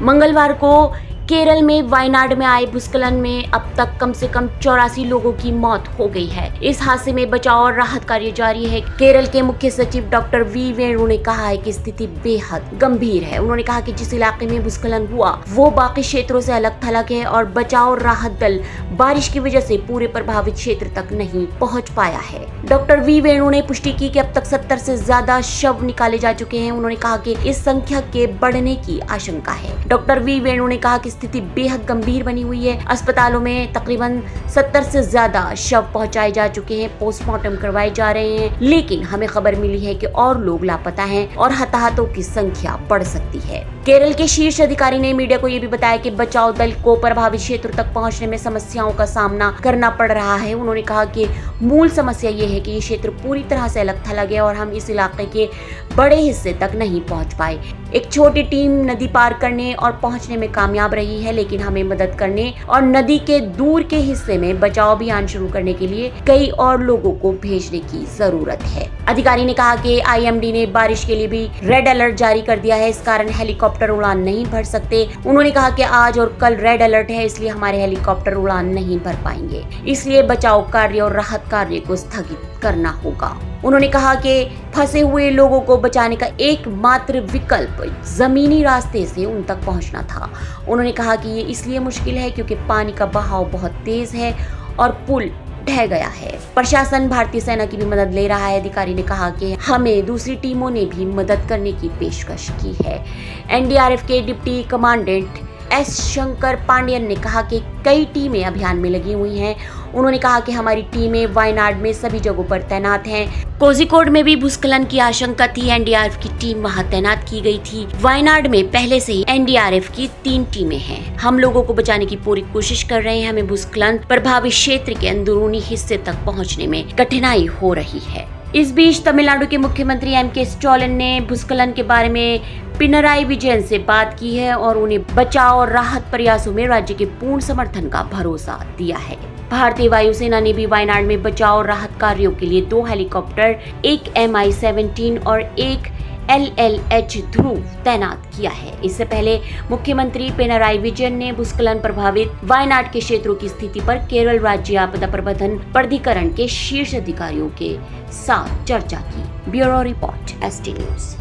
मंगलवार को केरल में वायनाड में आए भूस्खलन में अब तक कम से कम 84 लोगों की मौत हो गई है। इस हादसे में बचाव और राहत कार्य जारी है। केरल के मुख्य सचिव डॉक्टर वी वेणु ने कहा है कि स्थिति बेहद गंभीर है। उन्होंने कहा कि जिस इलाके में भूस्खलन हुआ वो बाकी क्षेत्रों से अलग थलग है और बचाव और राहत दल बारिश की वजह से पूरे प्रभावित क्षेत्र तक नहीं पहुँच पाया है। डॉक्टर वी वेणु ने पुष्टि की कि अब तक 70 से ज्यादा शव निकाले जा चुके हैं। उन्होंने कहा कि इस संख्या के बढ़ने की आशंका है। डॉक्टर वी वेणु ने कहा कि स्थिति बेहद गंभीर बनी हुई है। अस्पतालों में तकरीबन 70 से ज्यादा शव पहुंचाए जा चुके हैं, पोस्टमार्टम करवाए जा रहे हैं, लेकिन हमें खबर मिली है कि और लोग लापता हैं और हताहतों की संख्या बढ़ सकती है। केरल के शीर्ष अधिकारी ने मीडिया को यह भी बताया कि बचाव दल को प्रभावित क्षेत्र तक पहुंचने में समस्याओं का सामना करना पड़ रहा है। उन्होंने कहा कि मूल समस्या ये है कि ये क्षेत्र पूरी तरह से अलग थलग है और हम इस इलाके के बड़े हिस्से तक नहीं पहुंच पाए। एक छोटी टीम नदी पार करने और पहुंचने में कामयाब रही है, लेकिन हमें मदद करने और नदी के दूर के हिस्से में बचाव अभियान शुरू करने के लिए कई और लोगों को भेजने की जरूरत है। अधिकारी ने कहा कि आईएमडी ने बारिश के लिए भी रेड अलर्ट जारी कर दिया है। इस कारण हेलीकॉप्टर उड़ान नहीं भर सकते। उन्होंने कहा कि आज और कल रेड अलर्ट है, इसलिए हमारे हेलीकॉप्टर उड़ान नहीं भर पाएंगे, इसलिए बचाव कार्य और राहत कार्य को स्थगित करना होगा। उन्होंने कहा कि फंसे हुए लोगों को बचाने का एकमात्र विकल्प जमीनी रास्ते से उन तक पहुंचना था। उन्होंने कहा कि ये इसलिए मुश्किल है क्योंकि पानी का बहाव बहुत तेज है और पुल ढह गया है। प्रशासन भारतीय सेना की भी मदद ले रहा है। अधिकारी ने कहा कि हमें दूसरी टीमों ने भी मदद करने की पेशकश की है। एनडीआरएफ के deputy commandant S Shankar Pandian ने कहा कि कई टीमें अभियान में लगी हुई हैं। उन्होंने कहा कि हमारी टीमें वायनाड में सभी जगहों पर तैनात हैं। कोझिकोड में भी भूस्खलन की आशंका थी। एनडीआरएफ की टीम वहां तैनात की गई थी। वायनाड में पहले से ही एनडीआरएफ की 3 टीमें हैं। हम लोगों को बचाने की पूरी कोशिश कर रहे हैं। हमें भूस्खलन प्रभावित क्षेत्र के अंदरूनी हिस्से तक पहुंचने में कठिनाई हो रही है। इस बीच तमिलनाडु के मुख्यमंत्री एम.के. स्टालिन ने भूस्खलन के बारे में पिनराई विजयन से बात की है और उन्हें बचाव और राहत प्रयासों में राज्य के पूर्ण समर्थन का भरोसा दिया है। भारतीय वायुसेना ने भी वायनाड में बचाव और राहत कार्यों के लिए 2 हेलीकॉप्टर, एक Mi-17 और एक LLH ध्रुव तैनात किया है। इससे पहले मुख्यमंत्री पिनराई विजयन ने भूस्खलन प्रभावित वायनाड के क्षेत्रों की स्थिति पर केरल राज्य आपदा प्रबंधन प्राधिकरण के शीर्ष अधिकारियों के साथ चर्चा की। Bureau report, ST news.